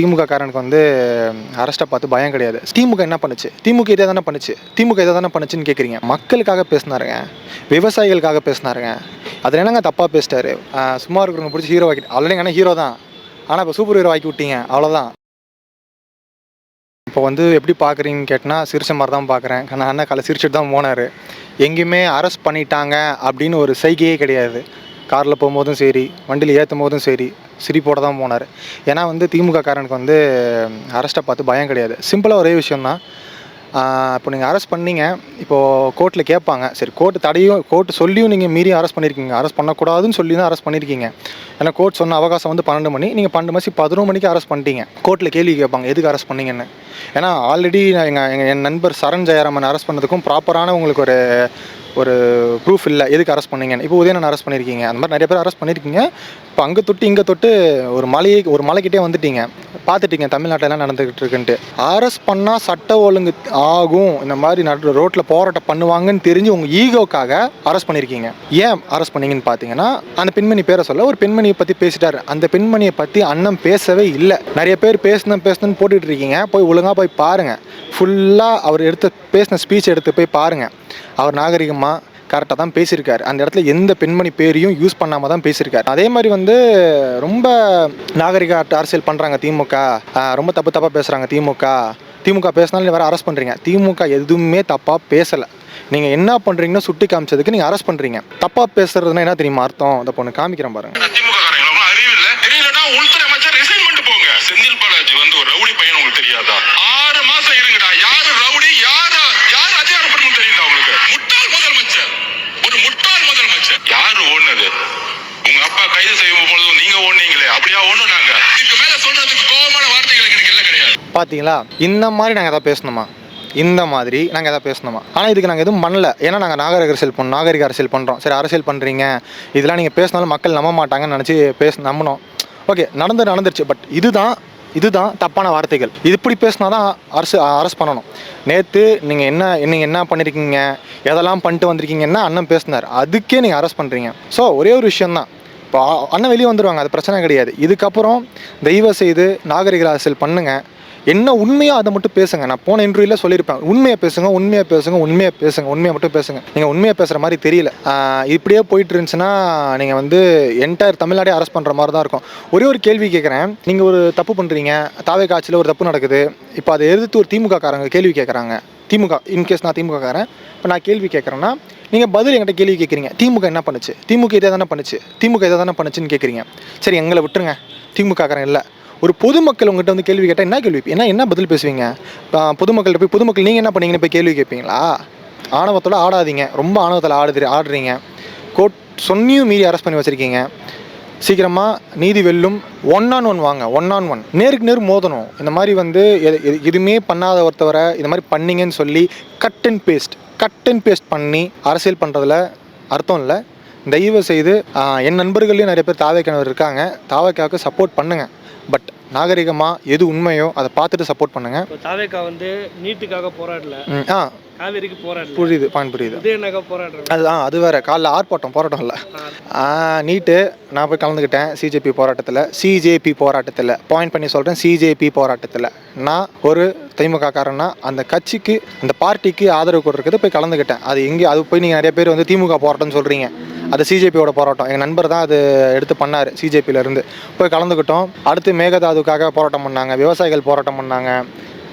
திமுக காரனுக்கு வந்து அரஸ்ட்டை பார்த்து பயம் கிடையாது. திமுக என்ன பண்ணுச்சு? திமுக இதை தானே பண்ணுச்சு. திமுக இதை தானே பண்ணுச்சுன்னு கேட்குறீங்க. மக்களுக்காக பேசினாருங்க, விவசாயிகளுக்காக பேசினாருங்க. அதில் என்னங்க தப்பாக பேசிட்டாரு? சும்மா இருக்கிறவங்க பிடிச்சி ஹீரோ ஆக்கி ஆல்ரெடி ஆனால் ஹீரோ தான், ஆனால் இப்போ சூப்பர் ஹீரோ ஆக்கி விட்டீங்க, அவ்வளோதான். இப்போ வந்து எப்படி பார்க்குறீங்கன்னு கேட்டால் சிரிச்ச மாதிரி தான் பார்க்குறேன். நான் அண்ணன் காலை சிரிச்சுட்டு தான் போனார். எங்கேயுமே அரெஸ்ட் பண்ணிட்டாங்க அப்படின்னு ஒரு சைகையே கிடையாது. காரில் போகும்போதும் சரி, வண்டியில் ஏற்றும் போதும் சரி, சிரிப்போடு தான் போனார். ஏன்னா வந்து திமுக காரனுக்கு வந்து அரெஸ்ட்டை பார்த்து பயம் கிடையாது. சிம்பிளாக ஒரே விஷயந்தான். இப்போ நீங்கள் அரெஸ்ட் பண்ணீங்க, இப்போது கோர்ட்டில் கேட்பாங்க. சரி, கோர்ட்டு சொல்லியும் நீங்கள் மீறி அரெஸ்ட் பண்ணியிருக்கீங்க. அரெஸ்ட் பண்ணக்கூடாதுன்னு சொல்லி தான் அரெஸ்ட் பண்ணியிருக்கீங்க. ஏன்னா கோர்ட் சொன்ன அவகாசம் வந்து 12 மணி, நீங்கள் 12 மணி 11 மணிக்கு அரெஸ்ட் பண்ணிட்டீங்க. கோர்ட்டில் கேள்வி கேட்பாங்க, எதுக்கு அரெஸ்ட் பண்ணீங்கன்னு. ஏன்னா ஆல்ரெடி என் நண்பர் சரண் ஜெயராமன் அரெஸ்ட் பண்ணதுக்கும் ப்ராப்பரான உங்களுக்கு ஒரு ப்ரூஃப் இல்லை, எதுக்கு அரெஸ்ட் பண்ணீங்கன்னு. இப்போ உதயணன் அரெஸ்ட் பண்ணியிருக்கீங்க, அந்த மாதிரி நிறைய பேர் அரெஸ்ட் பண்ணியிருக்கீங்க. இப்போ அங்கே தொட்டு இங்கே தொட்டு ஒரு மலைக்கிட்டே வந்துட்டீங்க. பார்த்துட்டீங்க தமிழ்நாட்டிலலாம் நடந்துக்கிட்டு இருக்குன்ட்டு. அரெஸ்ட் பண்ணால் சட்ட ஒழுங்கு ஆகும், இந்த மாதிரி ரோட்டில் போராட்டம் பண்ணுவாங்கன்னு தெரிஞ்சு உங்கள் ஈகோக்காக அரெஸ்ட் பண்ணியிருக்கீங்க. ஏன் அரெஸ்ட் பண்ணீங்கன்னு பார்த்தீங்கன்னா, அந்த பெண்மணி பேரை சொல்ல ஒரு பெண்மணியை பற்றி பேசிட்டாரு. அந்த பெண்மணியை பற்றி அண்ணன் பேசவே இல்லை. நிறைய பேர் பேசணுன்னு போட்டுட்டு இருக்கீங்க. போய் ஒழுங்காக போய் பாருங்கள். ஃபுல்லாக அவர் பேசின ஸ்பீச் எடுத்து போய் பாருங்கள். அவர் நாகரிகமாக கரெக்டாக தான் பேசியிருக்காரு. அந்த இடத்துல எந்த பெண்மணி பேரையும் யூஸ் பண்ணாமல் தான் பேசியிருக்காரு. அதே மாதிரி வந்து ரொம்ப நாகரிக அரசியல் பண்ணுறாங்க திமுக, ரொம்ப தப்பாக பேசுகிறாங்க திமுக பேசினாலும் வேறு அரெஸ்ட் பண்ணுறீங்க. திமுக எதுவுமே தப்பாக பேசலை. நீங்கள் என்ன பண்ணுறீங்கன்னு சுட்டி காமிச்சதுக்கு நீங்கள் அரெஸ்ட் பண்ணுறீங்க. தப்பாக பேசுறதுன்னா என்ன தெரியுமா அர்த்தம்? இந்த பொண்ணு காமிக்கிறேன் பாருங்க. செந்தில் பாலாஜி வந்து ஒரு ரவுடி பையன் உங்களுக்கு தெரியாதா? 6 மாசம் இருங்கடா. யாரு ரவுடி, யாரு அதிகாரப்படும் தெரியுதா உங்களுக்கு? முட்டாள் முதலமைச்சர் யாரு ஓடுனது? உங்க அப்பா கைது செய்யும் பொழுது நீங்க ஓடுனீங்களே, அப்படியா ஓடுனாங்க? இதுக்கு மேல சொல்றதுக்கு கோபமான வார்த்தைகள் எனக்கு எல்லாம் கிடையாது. பாத்தீங்களா? இந்த மாதிரி நாங்கள் எதாவது பேசணுமா? ஆனால் இதுக்கு நாங்கள் எதுவும் பண்ணல. ஏன்னா நாங்கள் நாகரிக அரசியல் பண்ணுறோம். சரி, அரசியல் பண்ணுறீங்க, இதெல்லாம் நீங்கள் பேசினாலும் மக்கள் நம்ப மாட்டாங்கன்னு நினச்சி நம்பினோம். ஓகே, நடந்துருச்சு. பட் இதுதான் தப்பான வார்த்தைகள். இது இப்படி பேசினா தான் அரெஸ்ட் பண்ணணும். நேற்று நீங்கள் என்ன பண்ணியிருக்கீங்க, எதெல்லாம் பண்ணிட்டு வந்திருக்கீங்கன்னா அண்ணன் பேசினார். அதுக்கே நீங்கள் அரெஸ்ட் பண்ணுறீங்க. ஸோ ஒரே ஒரு விஷயந்தான். இப்போ அண்ணன் வெளியே வந்துடுவாங்க, அது பிரச்சனை கிடையாது. இதுக்கப்புறம் தயவு செய்து நாகரிக அரசியல் பண்ணுங்கள். என்ன உண்மையோ அதை மட்டும் பேசுங்க. நான் போன இன்டர்வியூவில் சொல்லியிருப்பேன், உண்மையை மட்டும் பேசுங்க. நீங்கள் உண்மையை பேசுகிற மாதிரி தெரியல. இப்படியே போயிட்டு இருந்துச்சுன்னா நீங்கள் வந்து என்டையர் தமிழ்நாடே அரெஸ்ட் பண்ணுற மாதிரி தான் இருக்கும். ஒரே ஒரு கேள்வி கேட்குறேன். நீங்கள் ஒரு தப்பு பண்ணுறீங்க, தாவேகா ஆட்சியில் ஒரு தப்பு நடக்குது. இப்போ அதை எதிர்த்து ஒரு திமுக காரங்க கேள்வி கேட்குறாங்க. இன்கேஸ் நான் திமுக காரன், இப்போ நான் கேள்வி கேட்குறேன்னா நீங்கள் பதில் என்கிட்ட கேள்வி கேட்குறீங்க. திமுக என்ன பண்ணுச்சு? திமுக இதை தானே பண்ணுச்சுன்னு கேட்குறீங்க. சரி, எங்களை விட்டுருங்க, திமுக காரன் இல்லை. ஒரு பொதுமக்கள் உங்கள்கிட்ட வந்து கேள்வி கேட்டால் என்ன பதில் பேசுவீங்க? பொதுமக்கள்கிட்ட போய் பொதுமக்கள் நீங்கள் என்ன பண்ணீங்கன்னு போய் கேள்வி கேட்பீங்களா? ஆணவத்தோடு ஆடாதீங்க. ரொம்ப ஆணவத்தில் ஆடுறீங்க. கோர்ட் சொன்னியும் மீறி அரெஸ்ட் பண்ணி வச்சுருக்கீங்க. சீக்கிரமாக நீதி வெல்லும். 1-on-1 வாங்க. 1-on-1 நேருக்கு நேர் மோதணும். இந்த மாதிரி வந்து எதுவுமே பண்ணாத ஒருத்தவரை இந்த மாதிரி பண்ணீங்கன்னு சொல்லி கட் அண்ட் பேஸ்ட் பண்ணி அரசியல் பண்ணுறதுல அர்த்தம் இல்லை. தயவு செய்து என் நண்பர்களையும் நிறைய பேர் தாவேக்கானவர் இருக்காங்க. தாவேக்காவுக்கு சப்போர்ட் பண்ணுங்கள். பட் நாகரிகமாக எது உண்மையோ அதை பார்த்துட்டு சப்போர்ட் பண்ணுங்கள். தாவேக்கா வந்து நீட்டுக்காக போராடல, காவேரிக்கு போராடல. புரியுது. அது வேற. காலைல போராட்டம் இல்லை. நீட்டு நான் போய் கலந்துக்கிட்டேன். சிஜேபி போராட்டத்தில் பாயிண்ட் பண்ணி சொல்கிறேன். சிஜேபி போராட்டத்தில் நான் ஒரு திமுக காரன்னா அந்த கட்சிக்கு, அந்த பார்ட்டிக்கு ஆதரவு கொடுக்குறது போய் கலந்துக்கிட்டேன். அது போய் நீங்கள் நிறைய பேர் வந்து திமுக போராட்டம்னு சொல்கிறீங்க. அது சிஜேபியோட போராட்டம். எங்கள் நண்பர் தான் அது எடுத்து பண்ணார். சிஜேபியிலேருந்து போய் கலந்துக்கிட்டோம். அடுத்து மேகதாதுக்காக போராட்டம் பண்ணாங்க, விவசாயிகள் போராட்டம் பண்ணாங்க,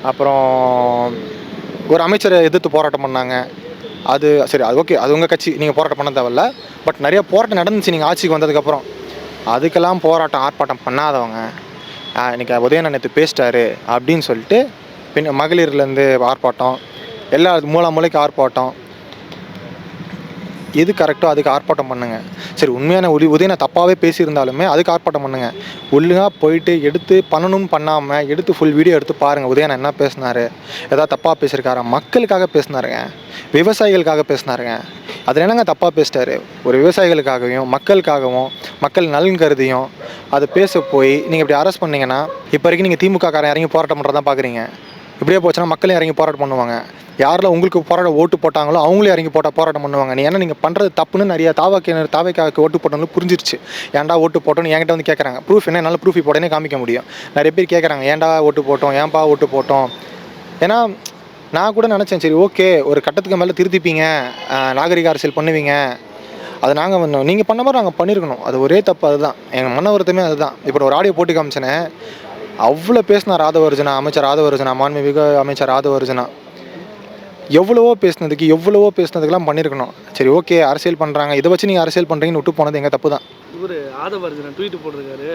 அப்புறம் ஒரு அமைச்சரை எதிர்த்து போராட்டம் பண்ணாங்க. அது சரி, அது ஓகே, அது உங்கள் கட்சி, நீங்கள் போராட்டம் பண்ண தேவையில்ல. பட் நிறைய போராட்டம் நடந்துச்சு நீங்கள் ஆட்சிக்கு வந்ததுக்கப்புறம். அதுக்கெல்லாம் ஆர்ப்பாட்டம் பண்ணாதவங்க இன்றைக்கி உதயணன் நேற்று பேசிட்டாரு அப்படின்னு சொல்லிட்டு மகளிர்லேருந்து ஆர்ப்பாட்டம், எல்லா மூலைக்கு ஆர்ப்பாட்டம். எது கரெக்டோ அதுக்கு ஆர்ப்பாட்டம் பண்ணுங்கள். சரி, உண்மையான உதயணன் தப்பாகவே பேசியிருந்தாலுமே அதுக்கு ஆர்ப்பாட்டம் பண்ணுங்கள். ஒழுங்காக போயிட்டு எடுத்து பண்ணணும்னு பண்ணாமல் எடுத்து ஃபுல் வீடியோ எடுத்து பாருங்கள். உதயணன் என்ன பேசினார், எதாவது தப்பாக பேசியிருக்காரா? மக்களுக்காக பேசினாருங்க, விவசாயிகளுக்காக பேசினாருங்க. அதில் என்னங்க தப்பாக பேசிட்டாரு? ஒரு விவசாயிகளுக்காகவும் மக்களுக்காகவும் மக்கள் நலன் கருதியும் அதை பேச போய் நீங்கள் இப்படி அரெஸ்ட் பண்ணிங்கன்னா இப்போ வரைக்கும் நீங்கள் திமுக காரன் இறங்கி போராட்டம் பண்ணுறதான் பார்க்குறீங்க. இப்படியே போச்சுன்னா மக்களும் இறங்கி போராட்டம் பண்ணுவாங்க. யாரில் உங்களுக்கு ஓட்டு போட்டாங்களோ அவங்களும் இறங்கி போராட்டம் பண்ணுவாங்க. ஏன்னா நீங்கள் பண்ணுறது தப்புன்னு நிறைய தாவைக்காவுக்கு ஓட்டு போட்டவங்களும் புரிஞ்சிருச்சு. ஏன்டா ஓட்டு போட்டோன்னு என்கிட்ட வந்து கேட்குறாங்க. ப்ரூஃப் என்ன, என்னால் ப்ரூஃப் போட்டேனே காமிக்க முடியும். நிறைய பேர் கேட்குறாங்க ஏன்டா ஓட்டு போட்டோம், ஏன்பா ஓட்டு போட்டோம். ஏன்னா நான் கூட நினச்சேன், சரி ஓகே ஒரு கட்டத்துக்கு மேலே திருத்திப்பீங்க, நாகரிக அரசியல் பண்ணுவீங்க, அது நாங்கள் வந்தோம். நீங்கள் பண்ண மாதிரி நாங்கள் பண்ணியிருக்கணும். அது ஒரே தப்பு. அதுதான் எங்கள் மன வருத்தமே அதுதான். இப்போ ஒரு ஆடியோ போட்டு காமிச்சேனே, அவ்வளோ பேசினா ராதவர்ஜனா, அமைச்சர் ராதவர்ஜனா, மாண்புமிகு அமைச்சர் ராதவர்ஜனா எவ்வளவோ பேசுனதுக்கெல்லாம் பண்ணியிருக்கணும். சரி ஓகே அரசியல் பண்ணுறாங்க, இதை வச்சு நீங்கள் அரசியல் பண்ணுறீங்கன்னு விட்டு போனது எங்கள் தப்பு தான். இவர் ஆதவர்ஜனா ட்வீட் போட்டிருக்காரு.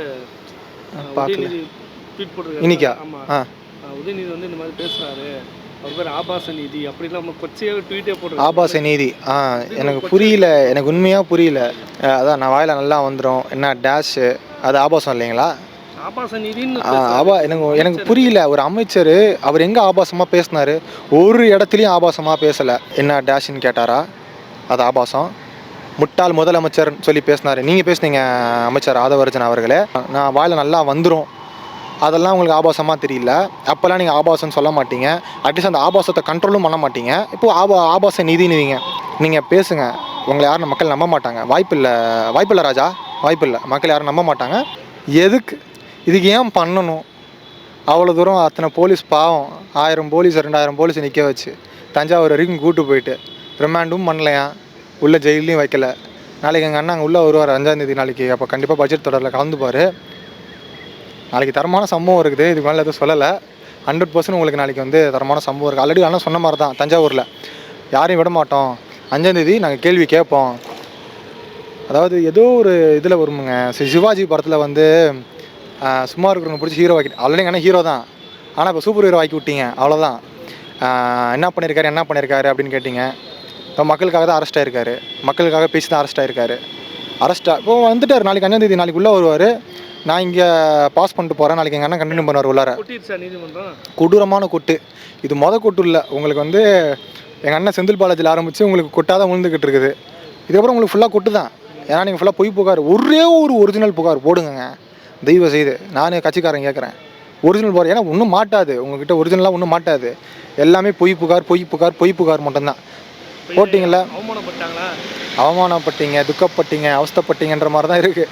பார்க்கல ட்வீட் போட்டிருக்காரு இன்னைக்கா? உதயநிதி வந்து இந்த மாதிரி பேசுகிறாரு, அவர் பேர் ஆபாச நீதி அப்படிலாம் கொச்சையாக ட்வீட்டே போட்டிருக்காரு. ஆபாச நீதி எனக்கு புரியல, எனக்கு உண்மையாக புரியல. அதான் நான் வாயில் நல்லா வந்துடும் என்ன டேஷு, அது ஆபாசம் இல்லைங்களா? ஆபாச நீதின்னு எனக்கு புரியல. ஒரு அமைச்சர் அவர் எங்கே ஆபாசமாக பேசினார்? ஒரு இடத்துலையும் ஆபாசமாக பேசலை. என்ன டேஷ்ன்னு கேட்டாரா? அது ஆபாசம். முட்டாள் முதலமைச்சர் சொல்லி பேசினார். நீங்கள் பேசுனீங்க அமைச்சர் ராதவர்ஜன் அவர்களே, நான் வாயில் நல்லா வந்துடும், அதெல்லாம் உங்களுக்கு ஆபாசமாக தெரியல. அப்போல்லாம் நீங்கள் ஆபாசம்னு சொல்ல மாட்டீங்க. அட்லீஸ்ட் அந்த ஆபாசத்தை கண்ட்ரோலும் பண்ண மாட்டீங்க. இப்போது ஆபாச நீதினுவீங்க. நீங்கள் பேசுங்க, உங்களை யாரும் மக்கள் நம்ப மாட்டாங்க. வாய்ப்பில்லை ராஜா, வாய்ப்பில்லை. மக்கள் யாரும் நம்ப மாட்டாங்க. எதுக்கு இதுக்கு ஏன் பண்ணணும்? அவ்வளோ தூரம் அத்தனை போலீஸ் பாவம், 1000 போலீஸ் 2000 போலீஸ் நிற்க வச்சு தஞ்சாவூர் வரைக்கும் கூட்டு போயிட்டு ரிமாண்டும் பண்ணலையா, உள்ளே ஜெயிலையும் வைக்கல. நாளைக்கு எங்கள் அண்ணா அங்கே உள்ளே வருவார் 5ஆம் தேதி நாளைக்கு. அப்போ கண்டிப்பாக பட்ஜெட் தொடரில் கலந்துப்பார். நாளைக்கு தரமான சம்பவம் இருக்குது. இதுக்கு மேலே எதுவும் சொல்லலை. 100% உங்களுக்கு நாளைக்கு வந்து தரமான சம்பவம் இருக்குது. ஆல்ரெடி ஆனால் சொன்ன மாதிரி தான், தஞ்சாவூரில் யாரையும் விட மாட்டோம், 5ஆம் தேதி நாங்கள் கேள்வி கேட்போம். அதாவது ஏதோ ஒரு இதில் வருமுங்க, சிவாஜி படத்தில் வந்து சும்மா இருக்கிறவங்க பிடிச்சி ஹீரோ ஆக்கி, ஆல்ரெடி ஆனால் ஹீரோ தான், ஆனால் இப்போ சூப்பர் ஹீரோ ஆக்கி விட்டீங்க, அவ்வளோதான். என்ன பண்ணியிருக்காரு அப்படின்னு கேட்டிங்க. இப்போ மக்களுக்காக தான் அரெஸ்ட் ஆகிருக்காரு, மக்களுக்காக பேசி தான் அரெஸ்ட் ஆகிருக்காரு. இப்போ வந்துட்டார். நாளைக்கு 5ஆம் தேதி நாளைக்கு உள்ளே வருவார். நான் இங்கே பாஸ் பண்ணிட்டு போகிறேன், நாளைக்கு எங்கள் அண்ணன் கண்டினியூ பண்ணுவார் உள்ளார. கொடூரமான கொட்டு இது. கொட்டு இல்லை உங்களுக்கு வந்து எங்கள் அண்ணன் செந்தில் பாலாஜியில் ஆரம்பித்து உங்களுக்கு கொட்டாக தான் விழுந்துக்கிட்டு இருக்குது. இதுக்கப்புறம் உங்களுக்கு ஃபுல்லாக கொட்டு தான். ஏன்னா நீங்கள் ஃபுல்லாக பொய் புகார், ஒரே ஒரு ஒரிஜினல் புகார் போடுங்க தெய்வ செய்து. நான் கட்சிக்காரன் கேட்குறேன், ஒரிஜினல் புகார். ஏன்னா ஒன்றும் மாட்டாது உங்ககிட்ட, ஒரிஜினலாக ஒன்றும் மாட்டாது. எல்லாமே பொய் புகார் மட்டும்தான். போட்டிங்களா, அவமானப்பட்டீங்க, துக்கப்பட்டீங்க, அவஸ்தைப்பட்டீங்கன்ற மாதிரி தான் இருக்குது.